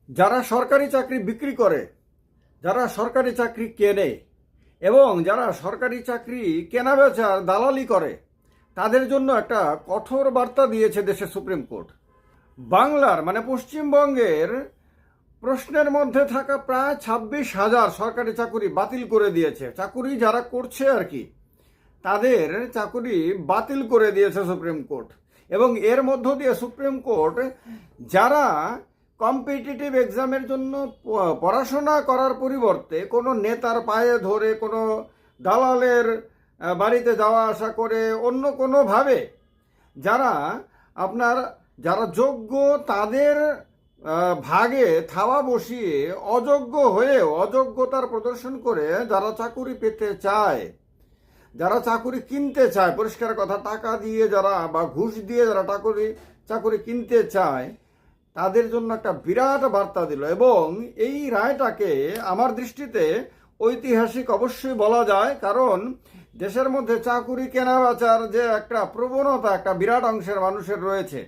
যারা সরকারি চাকরি বিক্রি করে, যারা সরকারি চাকরি কেনে এবং যারা সরকারি চাকরি কেনাবেচার দালালি করে, তাদের জন্য একটা কঠোর বার্তা দিয়েছে দেশের সুপ্রিম কোর্ট। বাংলার মানে পশ্চিমবঙ্গের প্রশ্নের মধ্যে থাকা প্রায় 26,000 সরকারি চাকুরি বাতিল করে দিয়েছে। চাকুরি যারা করছে আর কি, তাদের চাকুরি বাতিল করে দিয়েছে সুপ্রিম কোর্ট। এবং এর মধ্য দিয়ে সুপ্রিম কোর্ট যারা কম্পিটিটিভ এক্সামের জন্য পড়াশোনা করার পরিবর্তে কোনো নেতার পায়ে ধরে, কোনো দালালের বাড়িতে যাওয়া আসা করে, অন্য কোনোভাবে যারা যোগ্য তাদের ভাগে থাবা বসিয়ে অযোগ্য হয়েও অযোগ্যতার প্রদর্শন করে যারা চাকুরি পেতে চায়, যারা চাকুরি কিনতে চায়, পরিষ্কার কথা, টাকা দিয়ে যারা বা ঘুষ দিয়ে যারা চাকুরি কিনতে চায়, তাদের জন্য একটা বিরাট বার্তা দিল। এবং এই রায়টাকে আমার দৃষ্টিতে ঐতিহাসিক অবশ্যই বলা যায়, কারণ দেশের মধ্যে চাকুরি কেনা বেচার যে একটা প্রবণতা একটা বিরাট অংশের মানুষের রয়েছে,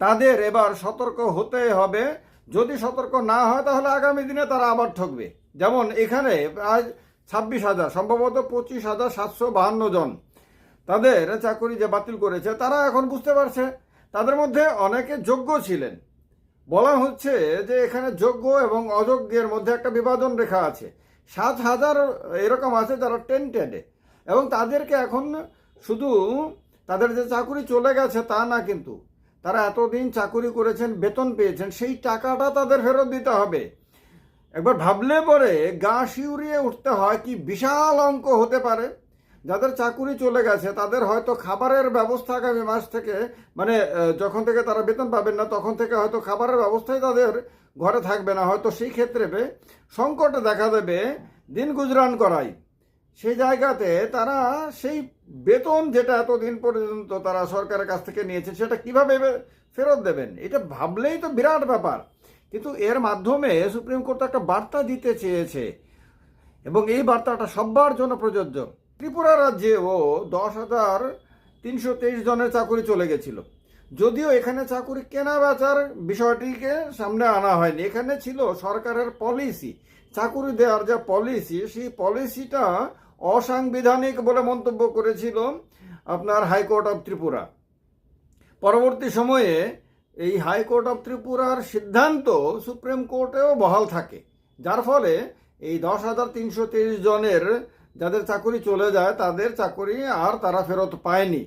তাদের এবার সতর্ক হতে হবে। যদি সতর্ক না হয় তাহলে আগামী দিনে তারা আবার ঠকবে। যেমন এখানে প্রায় 26,000, সম্ভবত 25,752 জন তাদের চাকরি যে বাতিল করেছে, তারা এখন বুঝতে পারছে তাদের মধ্যে অনেকে যোগ্য ছিলেন। বলা হচ্ছে যে এখানে যোগ্য এবং অযোগ্যের মধ্যে একটা বিভাজন রেখা আছে। 7,000 এরকম আছে যারা টেন্টেডে, এবং তাদেরকে এখন শুধু তাদের যে চাকরি চলে গেছে তা না, কিন্তু তারা এতদিন চাকুরি করেছেন, বেতন পেয়েছেন, সেই টাকাটা তাদের ফেরত দিতে হবে। একবার ভাবলে পরে গা শিউরিয়ে উঠতে হয় কি বিশাল অঙ্ক হতে পারে। যাদের চাকুরি চলে গেছে তাদের হয়তো খাবারের ব্যবস্থা আগামী মাস থেকে, মানে যখন থেকে তারা বেতন পাবেন না তখন থেকে হয়তো খাবারের ব্যবস্থাই তাদের ঘরে থাকবে না। হয়তো সেই ক্ষেত্রে সংকটে দেখা দেবে দিন গুজরান করাই। সেই জায়গাতে তারা সেই বেতন যেটা এতদিন পর্যন্ত তারা সরকারের কাছ থেকে নিয়েছে সেটা কিভাবে ফেরত দেবেন, এটা ভাবলেই তো বিরাট ব্যাপার। কিন্তু এর মাধ্যমে সুপ্রিম কোর্ট একটা বার্তা দিতে চেয়েছে, এবং এই বার্তাটা সবার জন্য প্রযোজ্য। ত্রিপুরা রাজ্যেও 10,323 জনের চাকুরি চলে গেছিল। যদিও এখানে চাকুরি কেনা বেচার বিষয়টিকে সামনে আনা হয়নি, এখানে ছিল সরকারের পলিসি, চাকুরি দেওয়ার যে পলিসি, সেই পলিসিটা অসাংবিধানিক বলে মন্তব্য করেছিল আপনার হাইকোর্ট অফ ত্রিপুরা। পরবর্তী সময়ে এই হাইকোর্ট অফ ত্রিপুরার সিদ্ধান্ত সুপ্রিম কোর্টেও বহাল থাকে, যার ফলে এই 10,323 জনের যাদের চাকুরি চলে যায় তাদের চাকুরি আর তারা ফেরত পায়নি।